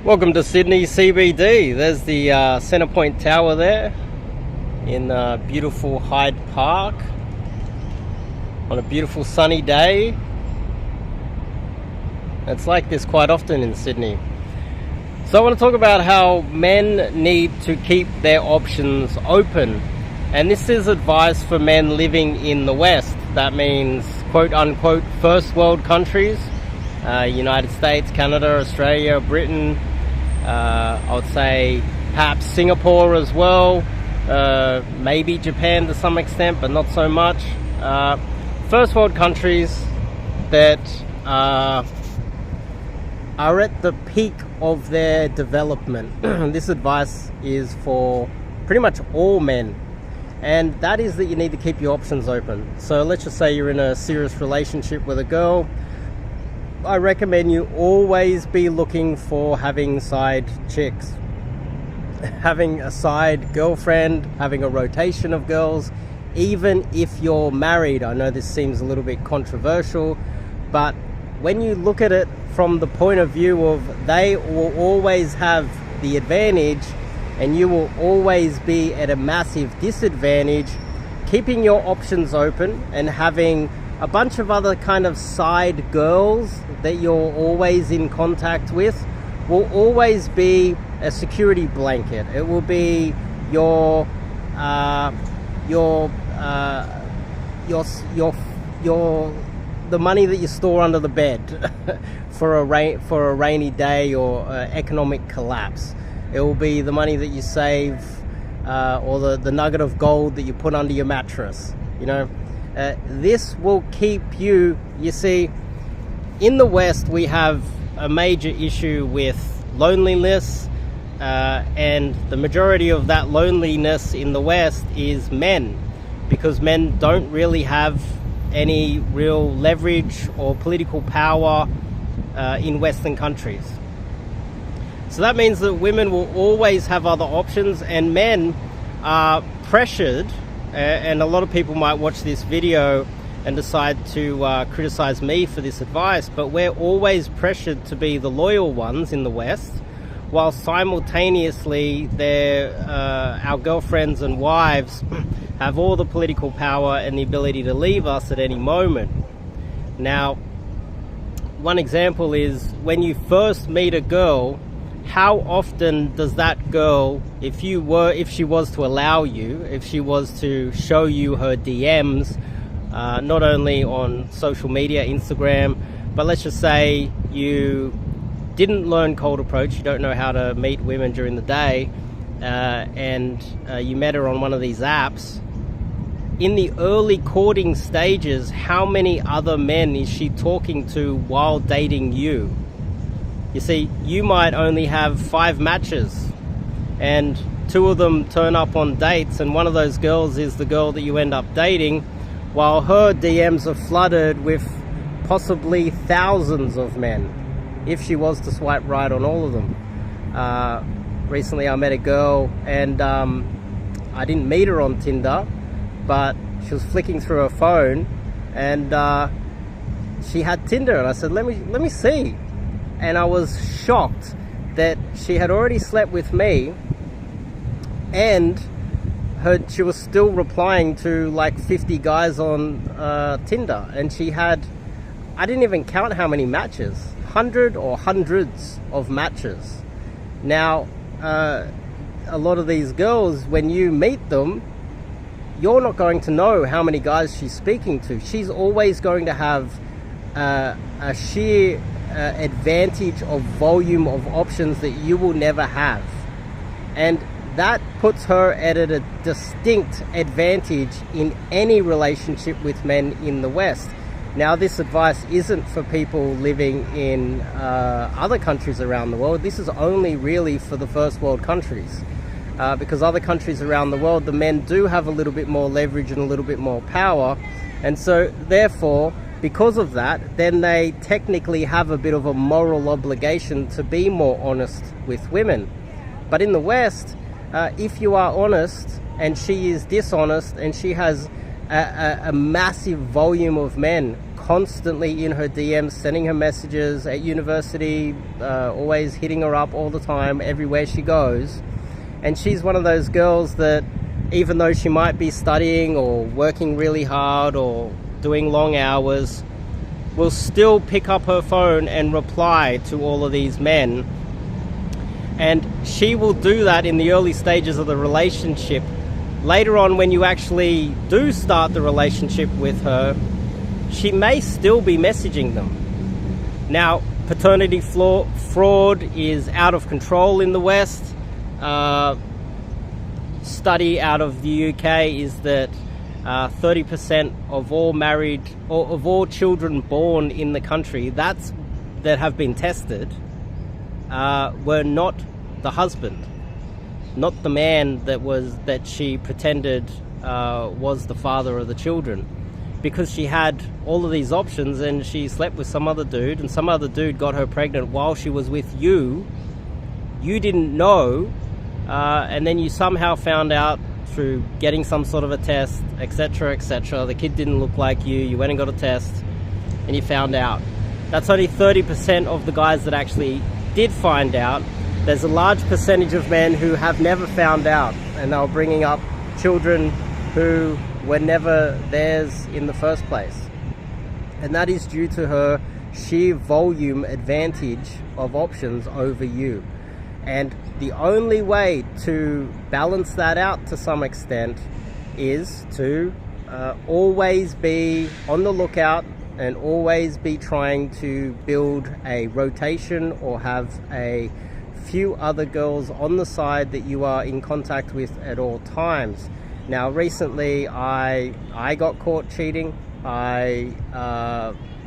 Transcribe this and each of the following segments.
Welcome to Sydney CBD. There's the Centrepoint Tower there in beautiful Hyde Park on a beautiful sunny day. It's like this quite often in Sydney. So I want to talk about how men need to keep their options open. And this is advice for men living in the West. That means quote unquote first world countries, United States, Canada, Australia, Britain, I would say perhaps Singapore as well, maybe Japan to some extent, but not so much. First world countries that are at the peak of their development. This advice is for pretty much all men, and that is that you need to keep your options open. So let's just say you're in a serious relationship with a girl. I recommend you always be looking for having side chicks, having a side girlfriend, having a rotation of girls, even if you're married. I know this seems a little bit controversial, but when you look at it from the point of view of they will always have the advantage and you will always be at a massive disadvantage, keeping your options open and having a bunch of other kind of side girls that you're always in contact with will always be a security blanket. It will be the money that you store under the bed for a rainy day or economic collapse. It will be the money that you save, or the nugget of gold that you put under your mattress. This will keep you. You see, in the West we have a major issue with loneliness, and the majority of that loneliness in the West is men, because men don't really have any real leverage or political power in Western countries. So that means that women will always have other options, and men are pressured. And a lot of people might watch this video and decide to criticize me for this advice, but we're always pressured to be the loyal ones in the West, while simultaneously our girlfriends and wives have all the political power and the ability to leave us at any moment. Now, one example is when you first meet a girl, how often does that girl, if she was to allow you, if she was to show you her DMs, not only on social media, Instagram, but let's just say you didn't learn cold approach, you don't know how to meet women during the day, and you met her on one of these apps, in the early courting stages, how many other men is she talking to while dating you? You see, you might only have 5 matches and 2 of them turn up on dates, and one of those girls is the girl that you end up dating, while her DMs are flooded with possibly thousands of men, if she was to swipe right on all of them. Recently I met a girl, and I didn't meet her on Tinder, but she was flicking through her phone and she had Tinder, and I said, let me see. And I was shocked that she had already slept with me, and she was still replying to like 50 guys on Tinder, and she had, I didn't even count how many matches, 100 or hundreds of matches. Now, a lot of these girls, when you meet them, you're not going to know how many guys she's speaking to. She's always going to have a sheer advantage of volume of options that you will never have, and that puts her at a distinct advantage in any relationship with men in the West. Now, this advice isn't for people living in other countries around the world. This is only really for the first world countries, because other countries around the world, the men do have a little bit more leverage and a little bit more power, and so therefore, because of that, then they technically have a bit of a moral obligation to be more honest with women. But in the West, if you are honest and she is dishonest and she has a massive volume of men constantly in her DMs, sending her messages at university, always hitting her up all the time, everywhere she goes. And she's one of those girls that, even though she might be studying or working really hard or doing long hours, will still pick up her phone and reply to all of these men. And she will do that in the early stages of the relationship. Later on, when you actually do start the relationship with her, she may still be messaging them. Now, paternity fraud is out of control in the West. Study out of the UK is that 30% of all married, or of all children born in the country that have been tested were not the husband, not the man that she pretended was the father of the children, because she had all of these options and she slept with some other dude, and some other dude got her pregnant while she was with you. You didn't know, and then you somehow found out through getting some sort of a test, etc., etc. The kid didn't look like you. You went and got a test, and you found out. That's only 30% of the guys that actually did find out. There's a large percentage of men who have never found out, and they were bringing up children who were never theirs in the first place. And that is due to her sheer volume advantage of options over you. And the only way to balance that out to some extent is to always be on the lookout and always be trying to build a rotation or have a few other girls on the side that you are in contact with at all times. Now, recently I got caught cheating. I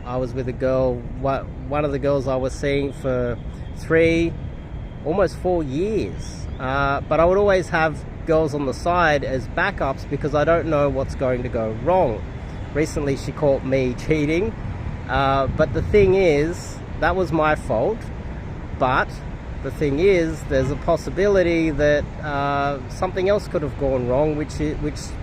was with a girl, one of the girls I was seeing for almost 4 years. But I would always have girls on the side as backups because I don't know what's going to go wrong. Recently she caught me cheating, but the thing is, that was my fault. But the thing is, there's a possibility that something else could have gone wrong, which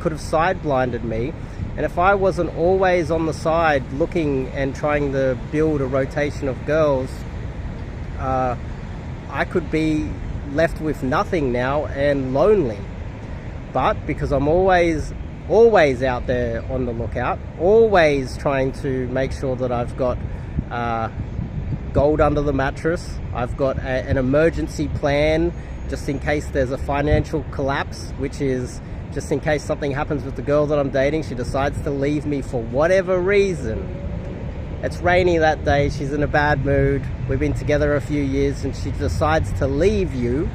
could have side-blinded me. And if I wasn't always on the side looking and trying to build a rotation of girls, I could be left with nothing now and lonely. But because I'm always out there on the lookout, always trying to make sure that I've got gold under the mattress, I've got an emergency plan just in case there's a financial collapse, which is just in case something happens with the girl that I'm dating. She decides to leave me for whatever reason. It's rainy that day, she's in a bad mood, we've been together a few years, and she decides to leave you.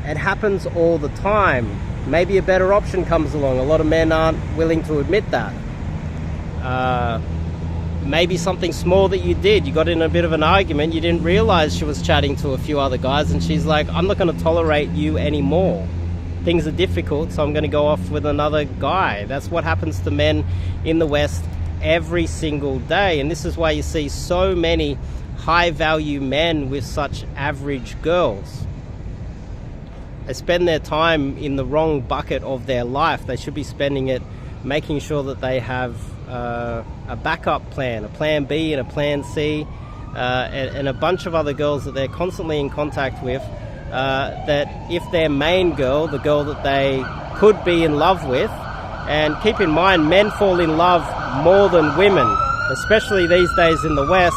It happens all the time. Maybe a better option comes along. A lot of men aren't willing to admit that. Maybe something small that you did, you got in a bit of an argument, you didn't realize she was chatting to a few other guys, and she's like, I'm not going to tolerate you anymore. Things are difficult, so I'm going to go off with another guy. That's what happens to men in the West every single day. And this is why you see so many high value men with such average girls. They spend their time in the wrong bucket of their life. They should be spending it making sure that they have a backup plan, a plan B and a plan C, and a bunch of other girls that they're constantly in contact with, that if their main girl, the girl that they could be in love with, and keep in mind, men fall in love more than women, especially these days in the West,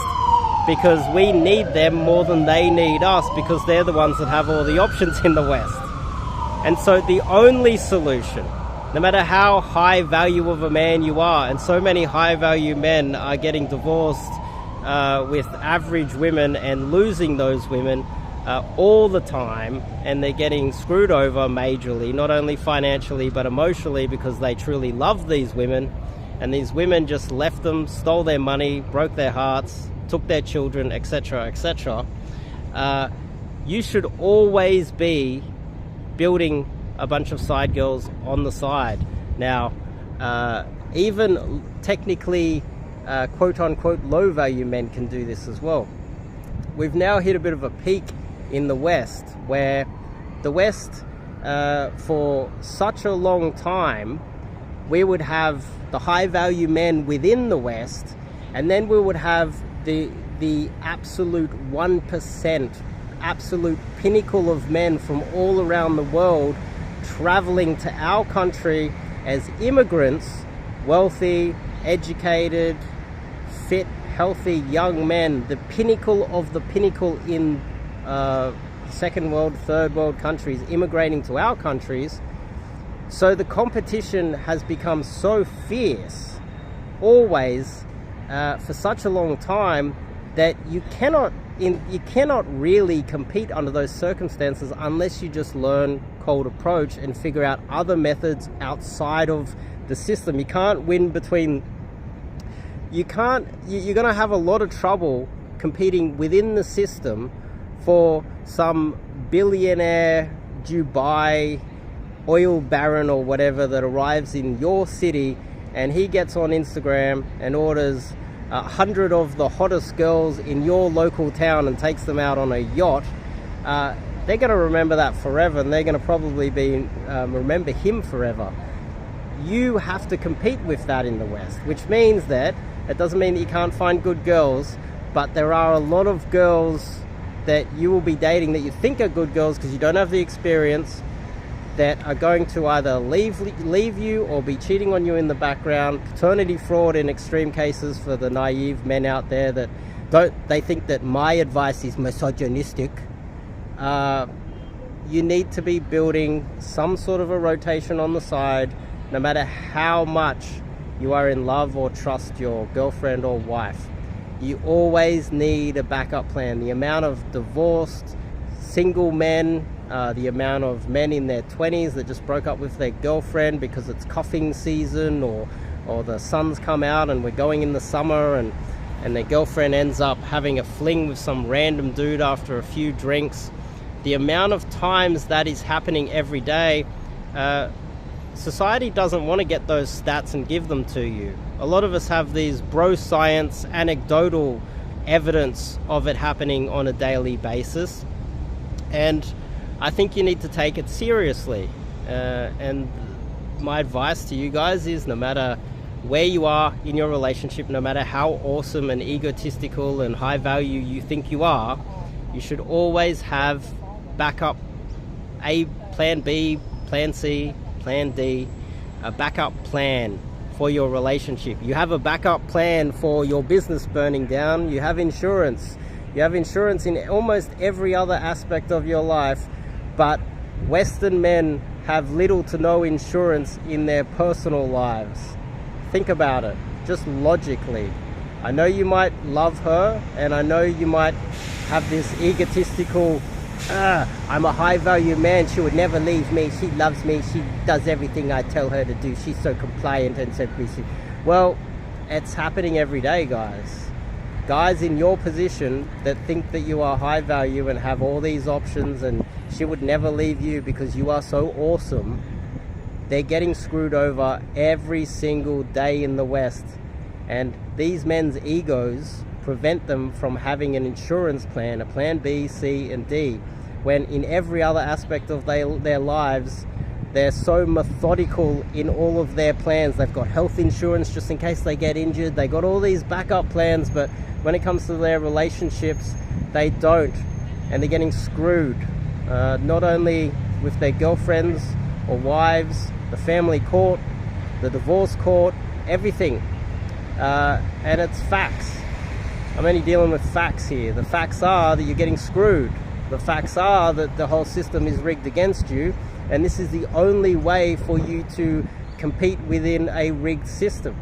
because we need them more than they need us, because they're the ones that have all the options in the West. And so the only solution, no matter how high value of a man you are, and so many high value men are getting divorced with average women and losing those women all the time, and they're getting screwed over majorly, not only financially but emotionally, because they truly love these women, and these women just left them, stole their money, broke their hearts, took their children, etc., etc. You should always be building a bunch of side girls on the side. Now, even technically quote-unquote low-value men can do this as well. We've now hit a bit of a peak in the West, where the West, for such a long time, we would have the high-value men within the West And then we would have the absolute 1%, absolute pinnacle of men from all around the world traveling to our country as immigrants, wealthy, educated, fit, healthy young men, the pinnacle of the pinnacle in second world, third world countries, immigrating to our countries. So the competition has become so fierce, always, for such a long time, that you cannot really compete under those circumstances unless you just learn cold approach and figure out other methods outside of the system. You can't win between, you're going to have a lot of trouble competing within the system for some billionaire Dubai oil baron or whatever that arrives in your city, and he gets on Instagram and orders 100 of the hottest girls in your local town and takes them out on a yacht. They're going to remember that forever, and they're going to probably remember him forever. You have to compete with that in the West, which means that it doesn't mean that you can't find good girls, but there are a lot of girls that you will be dating that you think are good girls because you don't have the experience, that are going to either leave you or be cheating on you in the background. Paternity fraud in extreme cases for the naive men out there that they think that my advice is misogynistic. You need to be building some sort of a rotation on the side, no matter how much you are in love or trust your girlfriend or wife. You always need a backup plan. The amount of divorced single men, the amount of men in their 20s that just broke up with their girlfriend because it's cuffing season, or the sun's come out and we're going in the summer, and their girlfriend ends up having a fling with some random dude after a few drinks. The amount of times that is happening every day, society doesn't want to get those stats and give them to you. A lot of us have these bro science, anecdotal evidence of it happening on a daily basis. And I think you need to take it seriously. And my advice to you guys is, no matter where you are in your relationship, no matter how awesome and egotistical and high value you think you are, you should always have backup A, plan B, plan C, plan D, a backup plan for your relationship. You have a backup plan for your business burning down. You have insurance. You have insurance in almost every other aspect of your life, but Western men have little to no insurance in their personal lives. Think about it, just logically. I know you might love her, and I know you might have this egotistical, I'm a high value man, she would never leave me, she loves me, she does everything I tell her to do, she's so compliant and so busy. Well, it's happening every day, guys. Guys in your position that think that you are high value and have all these options and she would never leave you because you are so awesome, they're getting screwed over every single day in the West. And these men's egos prevent them from having an insurance plan, a plan B, C, and D, when in every other aspect of their lives, they're so methodical in all of their plans. They've got health insurance just in case they get injured. They got all these backup plans, but when it comes to their relationships, they don't. And they're getting screwed, not only with their girlfriends or wives, the family court, the divorce court, everything. And it's facts. I'm only dealing with facts here. The facts are that you're getting screwed. The facts are that the whole system is rigged against you, and this is the only way for you to compete within a rigged system.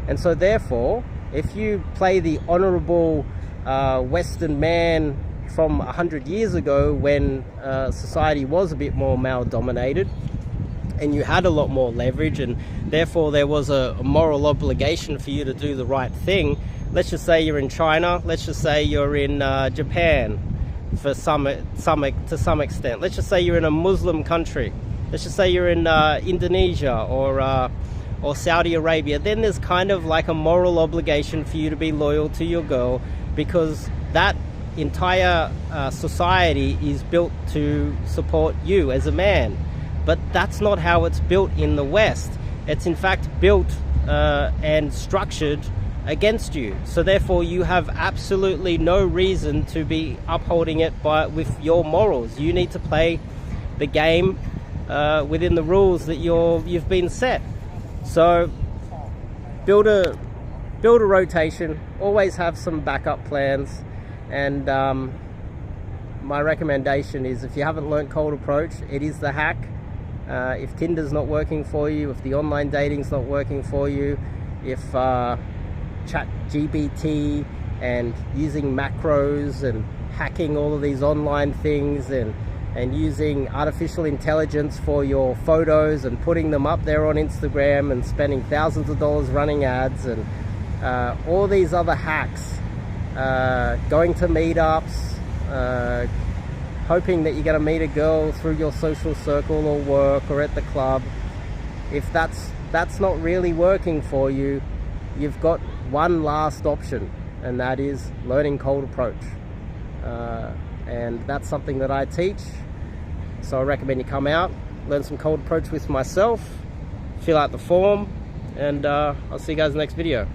And so therefore, if you play the honorable Western man from 100 years ago, when society was a bit more male dominated and you had a lot more leverage, and therefore there was a moral obligation for you to do the right thing. Let's just say you're in China, let's just say you're in Japan to some extent. Let's just say you're in a Muslim country. Let's just say you're in Indonesia or Saudi Arabia. Then there's kind of like a moral obligation for you to be loyal to your girl, because that entire society is built to support you as a man. But that's not how it's built in the West. It's in fact built and structured against you. So therefore you have absolutely no reason to be upholding it with your morals. You need to play the game within the rules that you've been set. So build a rotation, always have some backup plans, and my recommendation is, if you haven't learned cold approach, it is the hack. If Tinder's not working for you, if the online dating's not working for you, if ChatGPT and using macros and hacking all of these online things and using artificial intelligence for your photos and putting them up there on Instagram and spending thousands of dollars running ads and all these other hacks, going to meetups, hoping that you're going to meet a girl through your social circle or work or at the club. If that's not really working for you, you've got one last option, and that is learning cold approach. And that's something that I teach. So I recommend you come out, learn some cold approach with myself, fill out the form, and I'll see you guys in the next video.